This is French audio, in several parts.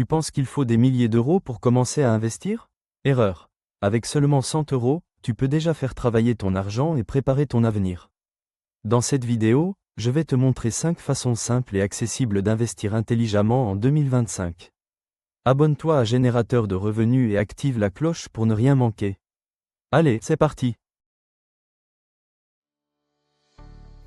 Tu penses qu'il faut des milliers d'euros pour commencer à investir? Erreur. Avec seulement 100 euros, tu peux déjà faire travailler ton argent et préparer ton avenir. Dans cette vidéo, je vais te montrer 5 façons simples et accessibles d'investir intelligemment en 2025. Abonne-toi à Générateur de revenus et active la cloche pour ne rien manquer. Allez, c'est parti!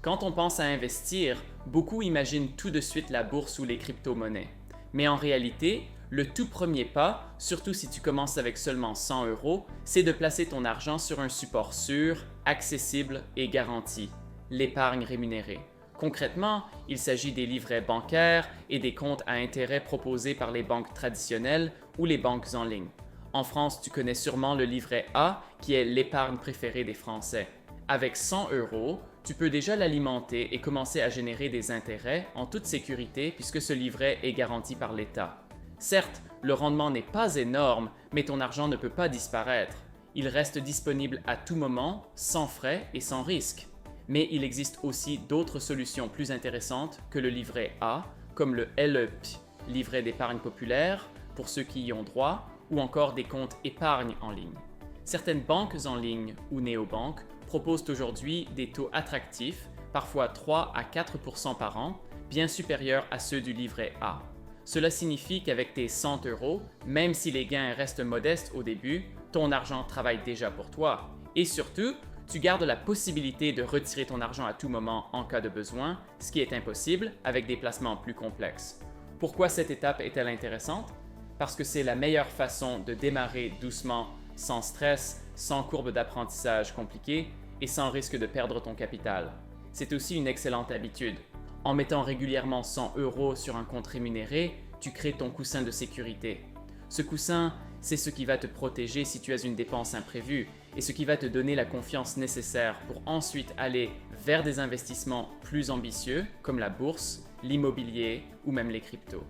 Quand on pense à investir, beaucoup imaginent tout de suite la bourse ou les crypto-monnaies. Mais en réalité, le tout premier pas, surtout si tu commences avec seulement 100 euros, c'est de placer ton argent sur un support sûr, accessible et garanti, l'épargne rémunérée. Concrètement, il s'agit des livrets bancaires et des comptes à intérêt proposés par les banques traditionnelles ou les banques en ligne. En France, tu connais sûrement le livret A, qui est l'épargne préférée des Français. Avec 100 euros, tu peux déjà l'alimenter et commencer à générer des intérêts en toute sécurité puisque ce livret est garanti par l'État. Certes, le rendement n'est pas énorme, mais ton argent ne peut pas disparaître. Il reste disponible à tout moment, sans frais et sans risque. Mais il existe aussi d'autres solutions plus intéressantes que le livret A, comme le LEP, livret d'épargne populaire, pour ceux qui y ont droit, ou encore des comptes épargne en ligne. Certaines banques en ligne ou néobanques proposent aujourd'hui des taux attractifs, parfois 3 à 4 % par an, bien supérieurs à ceux du livret A. Cela signifie qu'avec tes 100 euros, même si les gains restent modestes au début, ton argent travaille déjà pour toi. Et surtout, tu gardes la possibilité de retirer ton argent à tout moment en cas de besoin, ce qui est impossible avec des placements plus complexes. Pourquoi cette étape est-elle intéressante? Parce que c'est la meilleure façon de démarrer doucement, sans stress, sans courbe d'apprentissage compliquée et sans risque de perdre ton capital. C'est aussi une excellente habitude. En mettant régulièrement 100 euros sur un compte rémunéré, tu crées ton coussin de sécurité. Ce coussin, c'est ce qui va te protéger si tu as une dépense imprévue et ce qui va te donner la confiance nécessaire pour ensuite aller vers des investissements plus ambitieux comme la bourse, l'immobilier ou même les cryptos.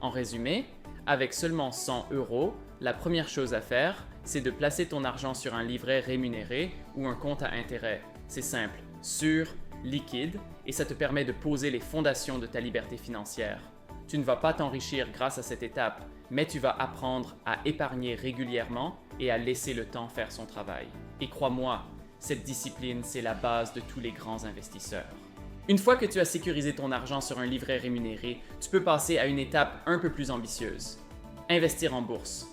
En résumé, avec seulement 100 euros, la première chose à faire, c'est de placer ton argent sur un livret rémunéré ou un compte à intérêt. C'est simple, sûr, liquide et ça te permet de poser les fondations de ta liberté financière. Tu ne vas pas t'enrichir grâce à cette étape, mais tu vas apprendre à épargner régulièrement et à laisser le temps faire son travail. Et crois-moi, cette discipline, c'est la base de tous les grands investisseurs. Une fois que tu as sécurisé ton argent sur un livret rémunéré, tu peux passer à une étape un peu plus ambitieuse. Investir en bourse.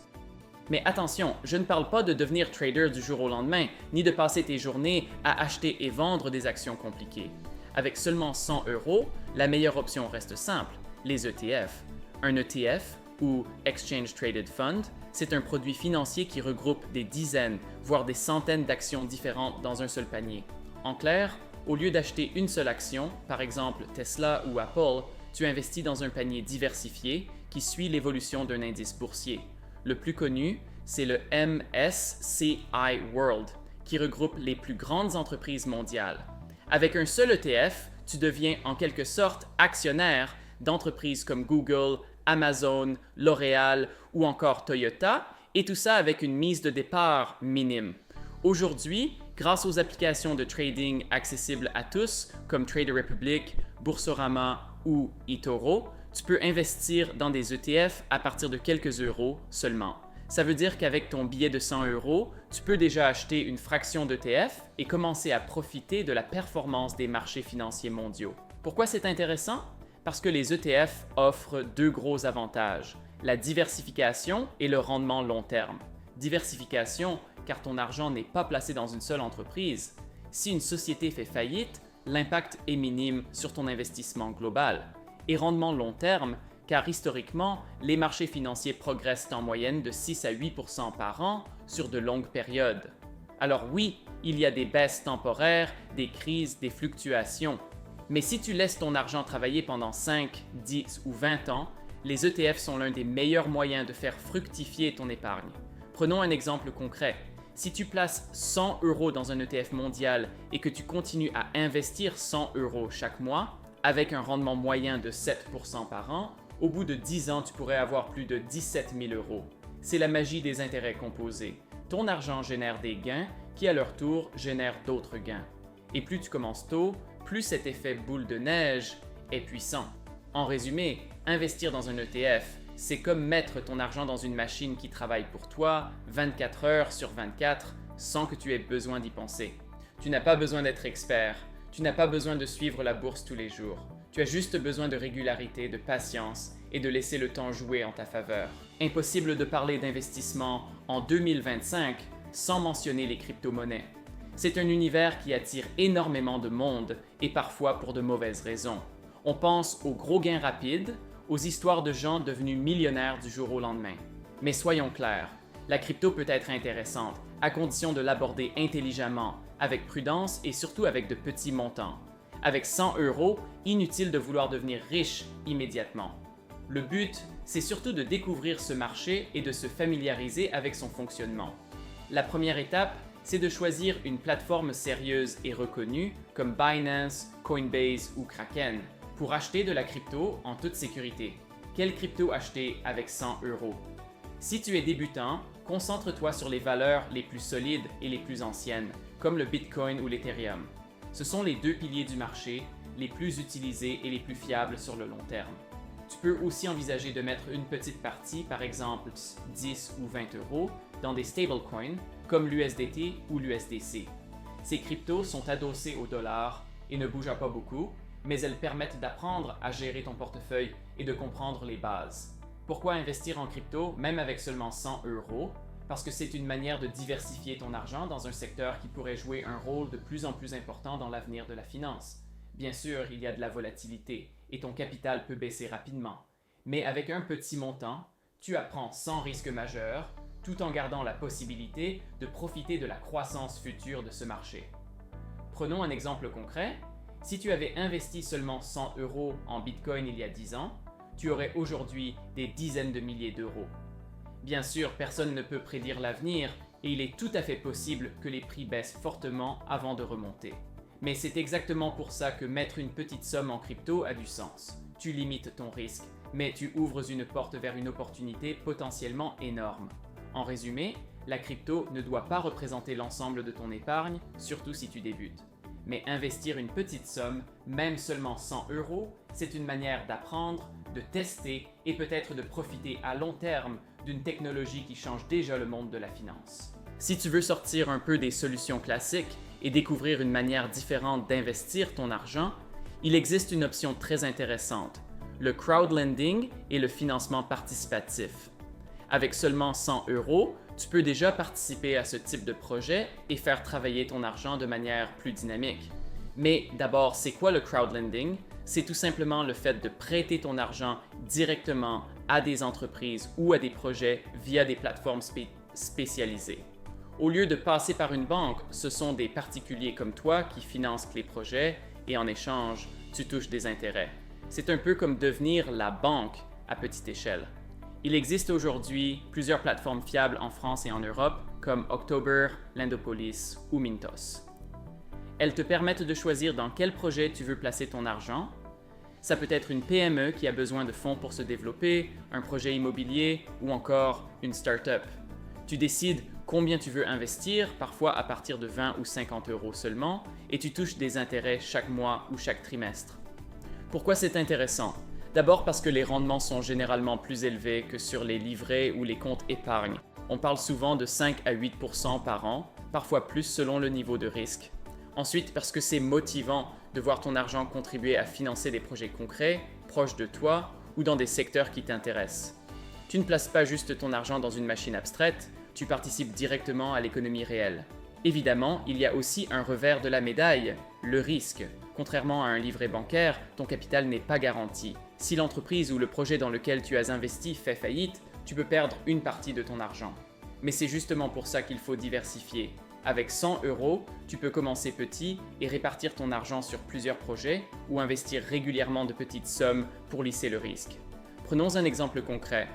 Mais attention, je ne parle pas de devenir trader du jour au lendemain, ni de passer tes journées à acheter et vendre des actions compliquées. Avec seulement 100 euros, la meilleure option reste simple, les ETF. Un ETF, ou Exchange Traded Fund, c'est un produit financier qui regroupe des dizaines, voire des centaines d'actions différentes dans un seul panier. En clair, au lieu d'acheter une seule action, par exemple Tesla ou Apple, tu investis dans un panier diversifié qui suit l'évolution d'un indice boursier. Le plus connu, c'est le MSCI World, qui regroupe les plus grandes entreprises mondiales. Avec un seul ETF, tu deviens en quelque sorte actionnaire d'entreprises comme Google, Amazon, L'Oréal ou encore Toyota, et tout ça avec une mise de départ minime. Aujourd'hui, grâce aux applications de trading accessibles à tous, comme Trader Republic, Boursorama ou eToro, tu peux investir dans des ETF à partir de quelques euros seulement. Ça veut dire qu'avec ton billet de 100 euros, tu peux déjà acheter une fraction d'ETF et commencer à profiter de la performance des marchés financiers mondiaux. Pourquoi c'est intéressant? Parce que les ETF offrent deux gros avantages, la diversification et le rendement long terme. Diversification, car ton argent n'est pas placé dans une seule entreprise. Si une société fait faillite, l'impact est minime sur ton investissement global. Et rendement long terme, car historiquement, les marchés financiers progressent en moyenne de 6 à 8 % par an sur de longues périodes. Alors oui, il y a des baisses temporaires, des crises, des fluctuations. Mais si tu laisses ton argent travailler pendant 5, 10 ou 20 ans, les ETF sont l'un des meilleurs moyens de faire fructifier ton épargne. Prenons un exemple concret. Si tu places 100 euros dans un ETF mondial et que tu continues à investir 100 euros chaque mois, avec un rendement moyen de 7 % par an, au bout de 10 ans, tu pourrais avoir plus de 17 000 euros. C'est la magie des intérêts composés. Ton argent génère des gains qui, à leur tour, génèrent d'autres gains. Et plus tu commences tôt, plus cet effet boule de neige est puissant. En résumé, investir dans un ETF, C'est comme mettre ton argent dans une machine qui travaille pour toi 24 heures sur 24 sans que tu aies besoin d'y penser. Tu n'as pas besoin d'être expert, tu n'as pas besoin de suivre la bourse tous les jours. Tu as juste besoin de régularité, de patience et de laisser le temps jouer en ta faveur. Impossible de parler d'investissement en 2025 sans mentionner les crypto-monnaies. C'est un univers qui attire énormément de monde et parfois pour de mauvaises raisons. On pense aux gros gains rapides, aux histoires de gens devenus millionnaires du jour au lendemain. Mais soyons clairs, la crypto peut être intéressante, à condition de l'aborder intelligemment, avec prudence et surtout avec de petits montants. Avec 100 €, inutile de vouloir devenir riche immédiatement. Le but, c'est surtout de découvrir ce marché et de se familiariser avec son fonctionnement. La première étape, c'est de choisir une plateforme sérieuse et reconnue comme Binance, Coinbase ou Kraken pour acheter de la crypto en toute sécurité. Quelle crypto acheter avec 100 €? Si tu es débutant, concentre-toi sur les valeurs les plus solides et les plus anciennes, comme le Bitcoin ou l'Ethereum. Ce sont les deux piliers du marché, les plus utilisés et les plus fiables sur le long terme. Tu peux aussi envisager de mettre une petite partie, par exemple 10 ou 20 €, dans des stablecoins comme l'USDT ou l'USDC. Ces cryptos sont adossées au dollar et ne bougent pas beaucoup, mais elles permettent d'apprendre à gérer ton portefeuille et de comprendre les bases. Pourquoi investir en crypto, même avec seulement 100 €? Parce que c'est une manière de diversifier ton argent dans un secteur qui pourrait jouer un rôle de plus en plus important dans l'avenir de la finance. Bien sûr, il y a de la volatilité et ton capital peut baisser rapidement. Mais avec un petit montant, tu apprends sans risque majeur, tout en gardant la possibilité de profiter de la croissance future de ce marché. Prenons un exemple concret. Si tu avais investi seulement 100 € en Bitcoin il y a 10 ans, tu aurais aujourd'hui des dizaines de milliers d'euros. Bien sûr, personne ne peut prédire l'avenir et il est tout à fait possible que les prix baissent fortement avant de remonter. Mais c'est exactement pour ça que mettre une petite somme en crypto a du sens. Tu limites ton risque, mais tu ouvres une porte vers une opportunité potentiellement énorme. En résumé, la crypto ne doit pas représenter l'ensemble de ton épargne, surtout si tu débutes. Mais investir une petite somme, même seulement 100 €, c'est une manière d'apprendre, de tester et peut-être de profiter à long terme d'une technologie qui change déjà le monde de la finance. Si tu veux sortir un peu des solutions classiques et découvrir une manière différente d'investir ton argent, il existe une option très intéressante, le crowdlending et le financement participatif. Avec seulement 100 €, tu peux déjà participer à ce type de projet et faire travailler ton argent de manière plus dynamique. Mais d'abord, c'est quoi le crowdlending? C'est tout simplement le fait de prêter ton argent directement à des entreprises ou à des projets via des plateformes spécialisées. Au lieu de passer par une banque, ce sont des particuliers comme toi qui financent les projets et en échange, tu touches des intérêts. C'est un peu comme devenir la banque à petite échelle. Il existe aujourd'hui plusieurs plateformes fiables en France et en Europe comme October, Lendopolis ou Mintos. Elles te permettent de choisir dans quel projet tu veux placer ton argent. Ça peut être une PME qui a besoin de fonds pour se développer, un projet immobilier ou encore une start-up. Tu décides combien tu veux investir, parfois à partir de 20 ou 50 € seulement, et tu touches des intérêts chaque mois ou chaque trimestre. Pourquoi c'est intéressant? D'abord parce que les rendements sont généralement plus élevés que sur les livrets ou les comptes épargne. On parle souvent de 5 à 8% par an, parfois plus selon le niveau de risque. Ensuite, parce que c'est motivant de voir ton argent contribuer à financer des projets concrets, proches de toi ou dans des secteurs qui t'intéressent. Tu ne places pas juste ton argent dans une machine abstraite, tu participes directement à l'économie réelle. Évidemment, il y a aussi un revers de la médaille, le risque. Contrairement à un livret bancaire, ton capital n'est pas garanti. Si l'entreprise ou le projet dans lequel tu as investi fait faillite, tu peux perdre une partie de ton argent. Mais c'est justement pour ça qu'il faut diversifier. Avec 100 €, tu peux commencer petit et répartir ton argent sur plusieurs projets ou investir régulièrement de petites sommes pour lisser le risque. Prenons un exemple concret.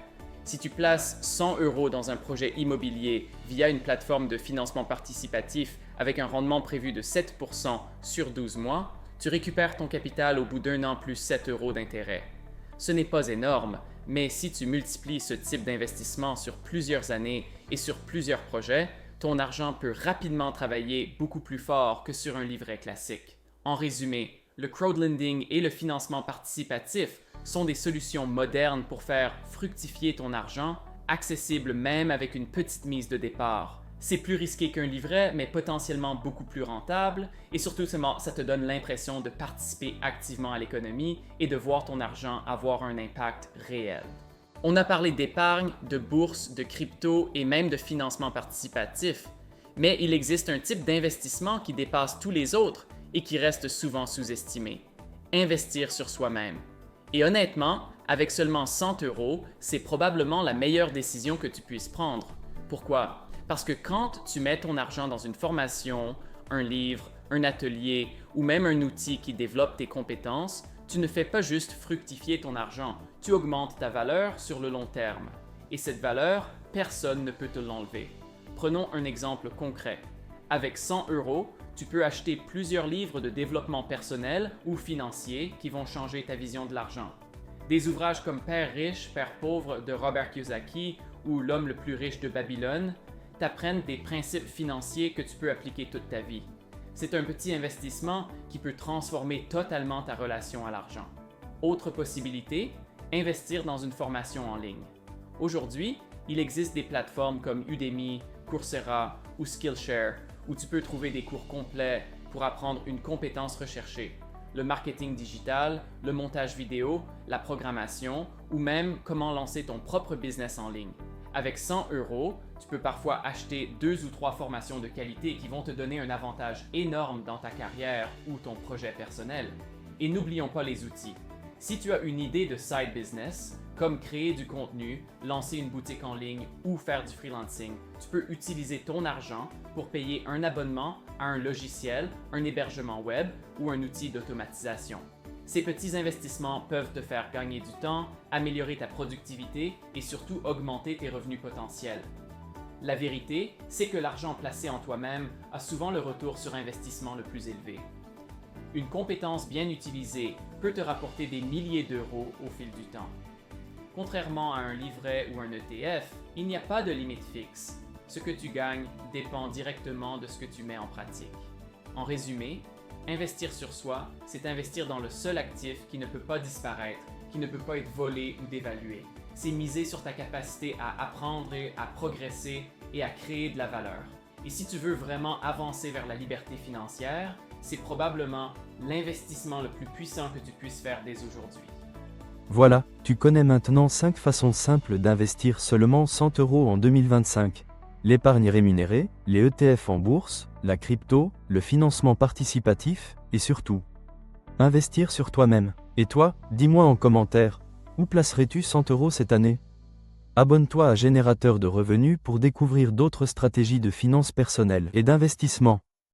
Si tu places 100 € dans un projet immobilier via une plateforme de financement participatif avec un rendement prévu de 7% sur 12 mois, tu récupères ton capital au bout d'un an plus 7 € d'intérêt. Ce n'est pas énorme, mais si tu multiplies ce type d'investissement sur plusieurs années et sur plusieurs projets, ton argent peut rapidement travailler beaucoup plus fort que sur un livret classique. En résumé, le crowdlending et le financement participatif sont des solutions modernes pour faire fructifier ton argent, accessibles même avec une petite mise de départ. C'est plus risqué qu'un livret, mais potentiellement beaucoup plus rentable, et surtout ça te donne l'impression de participer activement à l'économie et de voir ton argent avoir un impact réel. On a parlé d'épargne, de bourse, de crypto et même de financement participatif, mais il existe un type d'investissement qui dépasse tous les autres et qui reste souvent sous-estimé. Investir sur soi-même. Et honnêtement, avec seulement 100 €, c'est probablement la meilleure décision que tu puisses prendre. Pourquoi? Parce que quand tu mets ton argent dans une formation, un livre, un atelier ou même un outil qui développe tes compétences, tu ne fais pas juste fructifier ton argent, tu augmentes ta valeur sur le long terme. Et cette valeur, personne ne peut te l'enlever. Prenons un exemple concret. Avec 100 €, tu peux acheter plusieurs livres de développement personnel ou financier qui vont changer ta vision de l'argent. Des ouvrages comme Père riche, Père pauvre de Robert Kiyosaki ou L'homme le plus riche de Babylone t'apprennent des principes financiers que tu peux appliquer toute ta vie. C'est un petit investissement qui peut transformer totalement ta relation à l'argent. Autre possibilité, investir dans une formation en ligne. Aujourd'hui, il existe des plateformes comme Udemy, Coursera ou Skillshare où tu peux trouver des cours complets pour apprendre une compétence recherchée, le marketing digital, le montage vidéo, la programmation ou même comment lancer ton propre business en ligne. Avec 100 €, tu peux parfois acheter 2 ou 3 formations de qualité qui vont te donner un avantage énorme dans ta carrière ou ton projet personnel. Et n'oublions pas les outils. Si tu as une idée de side business, comme créer du contenu, lancer une boutique en ligne ou faire du freelancing, tu peux utiliser ton argent pour payer un abonnement à un logiciel, un hébergement web ou un outil d'automatisation. Ces petits investissements peuvent te faire gagner du temps, améliorer ta productivité et surtout augmenter tes revenus potentiels. La vérité, c'est que l'argent placé en toi-même a souvent le retour sur investissement le plus élevé. Une compétence bien utilisée peut te rapporter des milliers d'euros au fil du temps. Contrairement à un livret ou un ETF, il n'y a pas de limite fixe. Ce que tu gagnes dépend directement de ce que tu mets en pratique. En résumé, investir sur soi, c'est investir dans le seul actif qui ne peut pas disparaître, qui ne peut pas être volé ou dévalué. C'est miser sur ta capacité à apprendre, à progresser et à créer de la valeur. Et si tu veux vraiment avancer vers la liberté financière, c'est probablement l'investissement le plus puissant que tu puisses faire dès aujourd'hui. Voilà, tu connais maintenant 5 façons simples d'investir seulement 100 € en 2025. L'épargne rémunérée, les ETF en bourse, la crypto, le financement participatif, et surtout, investir sur toi-même. Et toi, dis-moi en commentaire, où placerais-tu 100 € cette année? Abonne-toi à Générateur de revenus pour découvrir d'autres stratégies de finances personnelles et d'investissement.